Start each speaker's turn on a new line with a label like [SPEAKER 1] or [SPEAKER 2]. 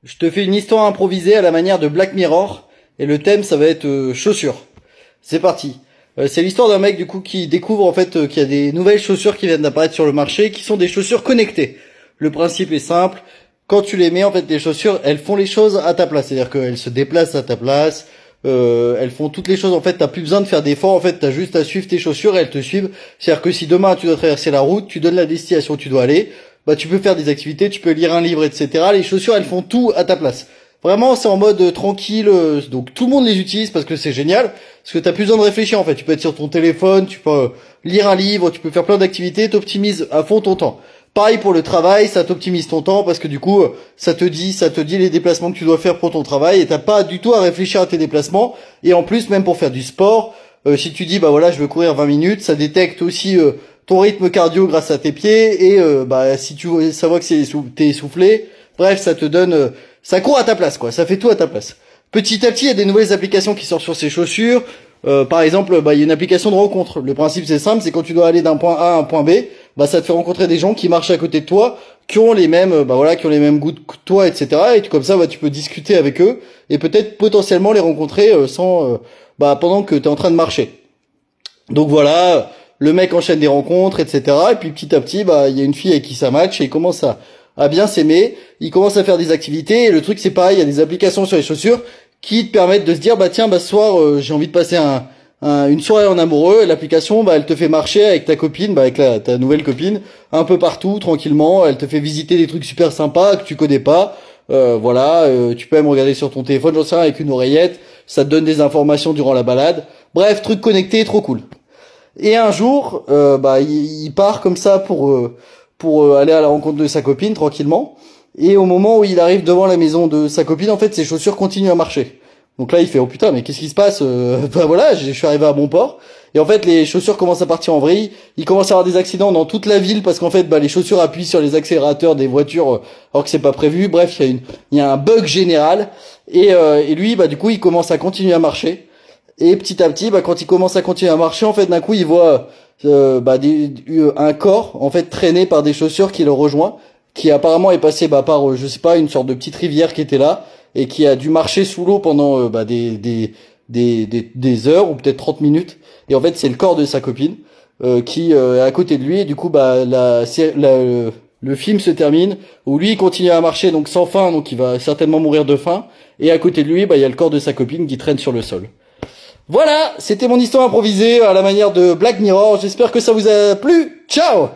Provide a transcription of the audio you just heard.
[SPEAKER 1] Je te fais une histoire improvisée à la manière de Black Mirror, et le thème ça va être chaussures. C'est parti. C'est l'histoire d'un mec du coup qui découvre en fait qu'il y a des nouvelles chaussures qui viennent d'apparaître sur le marché, qui sont des chaussures connectées. Le principe est simple. Quand tu les mets, en fait, les chaussures, elles font les choses à ta place. C'est-à-dire qu'elles se déplacent à ta place. Elles font toutes les choses. En fait, t'as plus besoin de faire d'efforts. En fait, t'as juste à suivre tes chaussures et elles te suivent. C'est-à-dire que si demain tu dois traverser la route, tu donnes la destination où tu dois aller, bah tu peux faire des activités, tu peux lire un livre, etc. Les chaussures, elles font tout à ta place. Vraiment, c'est en mode tranquille. Donc tout le monde les utilise parce que c'est génial. Parce que t'as plus besoin de réfléchir. En fait, tu peux être sur ton téléphone, tu peux lire un livre, tu peux faire plein d'activités. T'optimises à fond ton temps. Pareil pour le travail, ça t'optimise ton temps parce que du coup, ça te dit les déplacements que tu dois faire pour ton travail et t'as pas du tout à réfléchir à tes déplacements. Et en plus, même pour faire du sport, si tu dis bah voilà, je veux courir 20 minutes, ça détecte aussi ton rythme cardio grâce à tes pieds et bah si tu veux savoir que t'es essoufflé, bref, ça te donne, ça court à ta place quoi, ça fait tout à ta place. Petit à petit, il y a des nouvelles applications qui sortent sur ces chaussures. Par exemple, bah il y a une application de rencontre. Le principe c'est simple, c'est quand tu dois aller d'un point A à un point B, bah ça te fait rencontrer des gens qui marchent à côté de toi, qui ont les mêmes, bah voilà, qui ont les mêmes goûts que toi, etc. Et comme ça, bah tu peux discuter avec eux et peut-être potentiellement les rencontrer bah pendant que t'es en train de marcher. Donc voilà, le mec enchaîne des rencontres, etc. Et puis petit à petit, bah il y a une fille avec qui ça match et il commence à bien s'aimer. Il commence à faire des activités et le truc c'est pareil, il y a des applications sur les chaussures qui te permettent de se dire bah tiens bah ce soir j'ai envie de passer une soirée en amoureux. L'application bah elle te fait marcher avec ta copine, bah avec ta nouvelle copine un peu partout tranquillement. Elle te fait visiter des trucs super sympas que tu connais pas. Voilà, tu peux même regarder sur ton téléphone, j'en sais rien, avec une oreillette. Ça te donne des informations durant la balade. Bref, truc connecté, trop cool. Et un jour, bah il part comme ça pour aller à la rencontre de sa copine tranquillement. Et au moment où il arrive devant la maison de sa copine, en fait, ses chaussures continuent à marcher. Donc là, il fait oh putain, mais qu'est-ce qui se passe bah voilà, je suis arrivé à bon port. Et en fait, les chaussures commencent à partir en vrille. Il commence à avoir des accidents dans toute la ville parce qu'en fait, bah les chaussures appuient sur les accélérateurs des voitures alors que c'est pas prévu. Bref, il y a un bug général. Et lui, bah du coup, il commence à continuer à marcher. Et petit à petit, bah quand il commence à continuer à marcher, en fait, d'un coup, il voit un corps en fait traîné par des chaussures qui le rejoint, qui apparemment est passé bah par je sais pas une sorte de petite rivière qui était là et qui a dû marcher sous l'eau pendant des heures ou peut-être 30 minutes. Et en fait, c'est le corps de sa copine qui est à côté de lui. Et du coup, bah le film se termine où lui il continue à marcher donc sans faim, donc il va certainement mourir de faim. Et à côté de lui, bah il y a le corps de sa copine qui traîne sur le sol. Voilà, c'était mon histoire improvisée à la manière de Black Mirror. J'espère que ça vous a plu. Ciao!